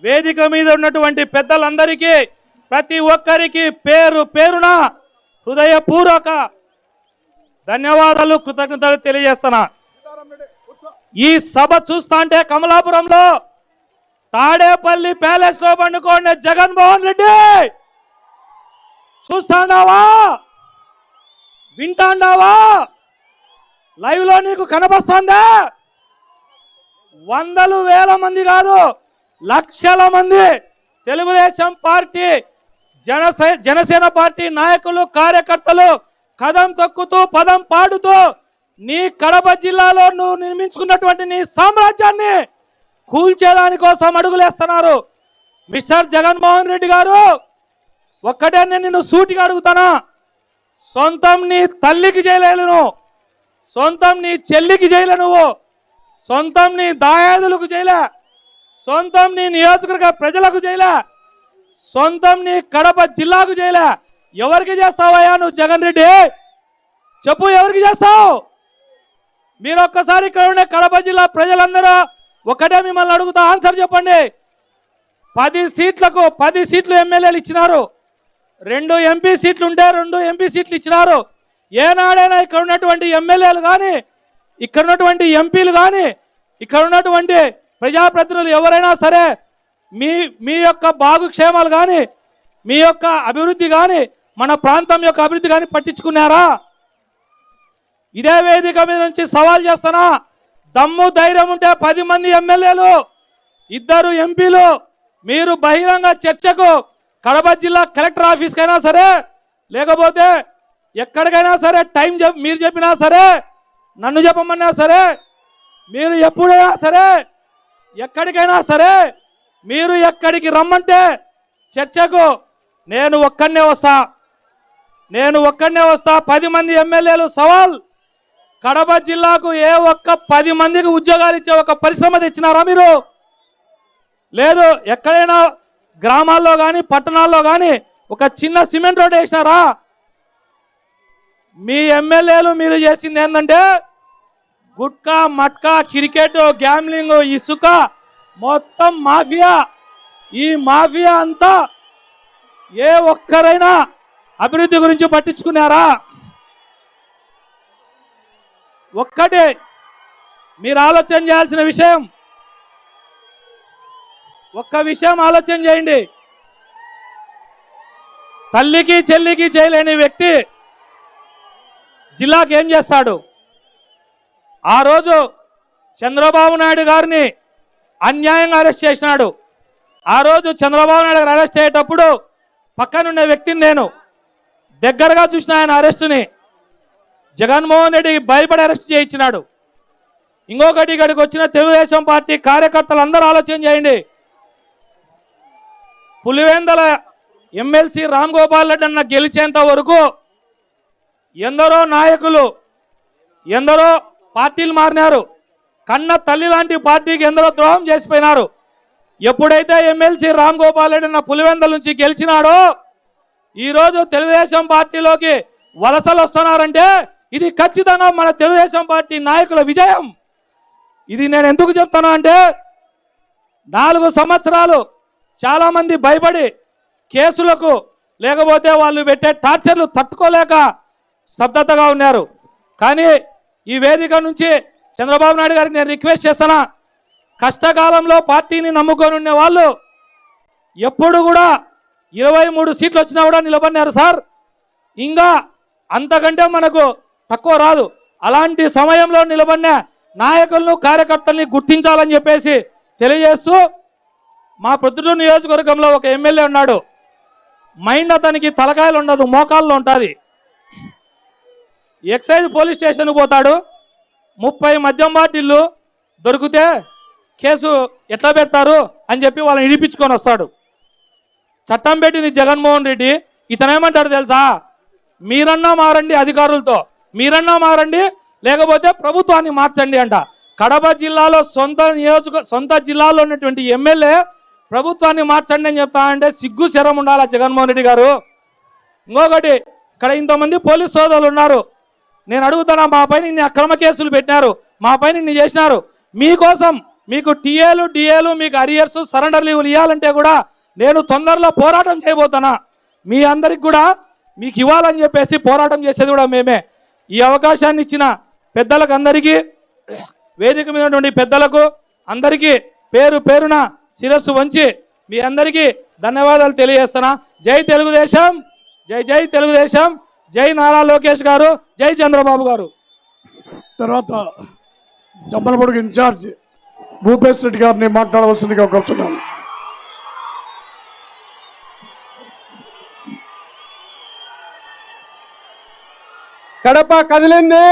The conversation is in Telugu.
వేదిక మీద ఉన్నటువంటి పెద్దలందరికీ ప్రతి ఒక్కరికి పేరు పేరున హృదయపూర్వక ధన్యవాదాలు కృతజ్ఞతలు తెలియజేస్తున్నా। ఈ సభ చూస్తాంటే కమలాపురంలో తాడేపల్లి ప్యాలెస్ లో పండుకోండి జగన్మోహన్ రెడ్డి చూస్తాండావా, వింటాండావా, లైవ్ లో నీకు కనబస్తుందా? వందలు వేల మంది కాదు లక్షల మంది తెలుగుదేశం పార్టీ జనసేన పార్టీ నాయకులు కార్యకర్తలు కదం తొక్కుతూ పదం పాడుతూ నీ కడప జిల్లాలో నువ్వు నిర్మించుకున్నటువంటి నీ సామ్రాజ్యాన్ని కూల్చేదాని కోసం అడుగులేస్తున్నారు। మిస్టర్ జగన్మోహన్ రెడ్డి గారు, ఒక్కటే నేను నిన్ను సూటిగా అడుగుతానా, సొంతం నీ తల్లికి చేయలేదు నువ్వు, సొంతం నీ చెల్లికి చేయలే, నువ్వు సొంతం నీ దాయాదులకు చేయలే, సొంతం నీ నియోజకవర్గ ప్రజలకు చేయలే, సొంతం నీ కడప జిల్లాకు చేయలే। ఎవరికి చేస్తావయ్యా నువ్వు జగన్ రెడ్డి? చెప్పు, ఎవరికి చేస్తావు? మీరు ఒక్కసారి ఇక్కడ ఉండే కడప జిల్లా ప్రజలందరూ ఒకటే మిమ్మల్ని అడుగుతా, ఆన్సర్ చెప్పండి। 10 సీట్లకు 10 సీట్లు ఎమ్మెల్యేలు ఇచ్చినారు, 2 ఎంపీ సీట్లు ఉంటే 2 ఎంపీ సీట్లు ఇచ్చినారు। ఏనాడైనా ఇక్కడ ఉన్నటువంటి ఎమ్మెల్యేలు కానీ, ఇక్కడ ఉన్నటువంటి ఎంపీలు కానీ, ఇక్కడ ఉన్నటువంటి ప్రజాప్రతినిధులు ఎవరైనా సరే మీ యొక్క బాగుక్షేమాలు కానీ, మీ యొక్క అభివృద్ధి కానీ, మన ప్రాంతం యొక్క అభివృద్ధి కానీ పట్టించుకున్నారా? ఇదే వేదిక మీద నుంచి సవాల్ చేస్తున్నా, దమ్ము ధైర్యం ఉంటే 10 మంది ఎమ్మెల్యేలు 2 ఎంపీలు మీరు బహిరంగ చర్చకు కడప జిల్లా కలెక్టర్ ఆఫీస్కైనా సరే, లేకపోతే ఎక్కడికైనా సరే టైం మీరు చెప్పినా సరే, నన్ను చెప్పమన్నా సరే, మీరు ఎప్పుడైనా సరే ఎక్కడికైనా సరే మీరు ఎక్కడికి రమ్మంటే చర్చకు నేను ఒక్కనే వస్తా, 10 మంది ఎమ్మెల్యేలు సవాల్। కడప జిల్లాకు ఏ ఒక్క 10 మందికి ఉద్యోగాలు ఇచ్చే ఒక పరిశ్రమ తెచ్చినారా మీరు? లేదు, ఎక్కడైనా గ్రామాల్లో కానీ పట్టణాల్లో కానీ ఒక చిన్న సిమెంట్ రోడ్ వేసినారా? మీ ఎమ్మెల్యేలు మీరు చేసింది ఏంటంటే గుట్కా, మట్కా, క్రికెట్, గ్యామ్లింగ్, ఇసుక, మొత్తం మాఫియా। ఈ మాఫియా అంతా ఏ ఒక్కరైనా అభివృద్ధి గురించి పట్టించుకున్నారా? ఒక్కటే మీరు ఆలోచన చేయాల్సిన విషయం, ఒక్క విషయం ఆలోచన చేయండి। తల్లికి చెల్లికి చేయలేని వ్యక్తి జిల్లాకి ఏం చేస్తాడు? ఆ రోజు చంద్రబాబు నాయుడు గారిని అన్యాయంగా అరెస్ట్ చేసినాడు। ఆ రోజు చంద్రబాబు నాయుడు గారు అరెస్ట్ అయ్యేటప్పుడు పక్కనుండే వ్యక్తిని నేను దగ్గరగా చూసిన ఆయన అరెస్టుని జగన్మోహన్ రెడ్డి భయపడి అరెస్ట్ చేయించినాడు। ఇంకొకటి ఇక్కడికి వచ్చిన తెలుగుదేశం పార్టీ కార్యకర్తలు అందరూ ఆలోచన చేయండి। పులివెందల ఎమ్మెల్సీ రామ్ గోపాల్ రెడ్డి అన్న గెలిచేంత వరకు ఎందరో నాయకులు, ఎందరో పార్టీలు మారినారు, కన్న తల్లి లాంటి పార్టీకి ఎందరో ద్రోహం చేసిపోయినారు। ఎప్పుడైతే ఎమ్మెల్సీ రామ్ గోపాల్ రెడ్డి అన్న పులివెందల నుంచి గెలిచినాడో ఈరోజు తెలుగుదేశం పార్టీలోకి వలసలు వస్తున్నారంటే ఇది ఖచ్చితంగా మన తెలుగుదేశం పార్టీ నాయకుల విజయం। ఇది నేను ఎందుకు చెప్తాను అంటే 4 సంవత్సరాలు చాలా మంది భయపడి కేసులకు, లేకపోతే వాళ్ళు పెట్టే టార్చర్లు తట్టుకోలేక స్తబ్దతగా ఉన్నారు। కానీ ఈ వేదిక నుంచి చంద్రబాబు నాయుడు గారికి నేను రిక్వెస్ట్ చేస్తున్నా, కష్టకాలంలో పార్టీని నమ్ముకొని ఉండే వాళ్ళు ఎప్పుడు కూడా 23 సీట్లు వచ్చినా కూడా నిలబడినారు సార్, ఇంకా అంతకంటే మనకు తక్కువ రాదు। అలాంటి సమయంలో నిలబడిన నాయకులను, కార్యకర్తల్ని గుర్తించాలని చెప్పేసి తెలియజేస్తూ, మా ప్రొద్దుటూరు నియోజకవర్గంలో ఒక ఎమ్మెల్యే ఉన్నాడు, మైండ్ అతనికి తలకాయలు ఉండదు, మోకాల్లో ఉంటుంది। ఎక్సైజ్ పోలీస్ స్టేషన్కి పోతాడు, 30 మద్యం బాటిళ్ళు దొరికితే కేసు ఎట్లా పెడతారు అని చెప్పి వాళ్ళని ఇడిపించుకొని వస్తాడు। చట్టం పెట్టింది జగన్మోహన్ రెడ్డి, ఇతనేమంటాడు తెలుసా? మీరన్నా మారండి అధికారులతో, మీరన్నా మారండి, లేకపోతే ప్రభుత్వాన్ని మార్చండి అంట। కడప జిల్లాలో సొంత జిల్లాలో ఉన్నటువంటి ఎమ్మెల్యే ప్రభుత్వాన్ని మార్చండి అని చెప్తా అంటే సిగ్గు శరం ఉండాలా జగన్మోహన్ రెడ్డి గారు? ఇంకొకటి, ఇక్కడ ఇంతమంది పోలీస్ సోదరులు ఉన్నారు, నేను అడుగుతానా, మా పైన ఇన్ని అక్రమ కేసులు పెట్టినారు, మా పైన ఇన్ని చేసినారు, మీకోసం మీకు టీఏలు డిఏలు మీకు అరియర్స్ సరెండర్ లీవ్లు ఇవ్వాలంటే కూడా నేను తొందరలో పోరాటం చేయబోతున్నా. మీ అందరికి కూడా మీకు ఇవ్వాలని చెప్పేసి పోరాటం చేసేది కూడా మేమే. ఈ అవకాశాన్ని ఇచ్చిన పెద్దలకు అందరికీ, వేదిక మీద ఉన్నటువంటి పెద్దలకు అందరికీ పేరు పేరున శిరస్సు వంచి మీ అందరికీ ధన్యవాదాలు తెలియజేస్తున్నా. జై తెలుగుదేశం, జై జై తెలుగుదేశం, జై నారా లోకేష్ గారు, జై చంద్రబాబు గారు. తర్వాత జమ్మలమడుగు ఇన్ఛార్జ్ భూపేశ్ రెడ్డి గారిని మాట్లాడవలసిందిగా కోరుతున్నాను. కడప కదిలింది.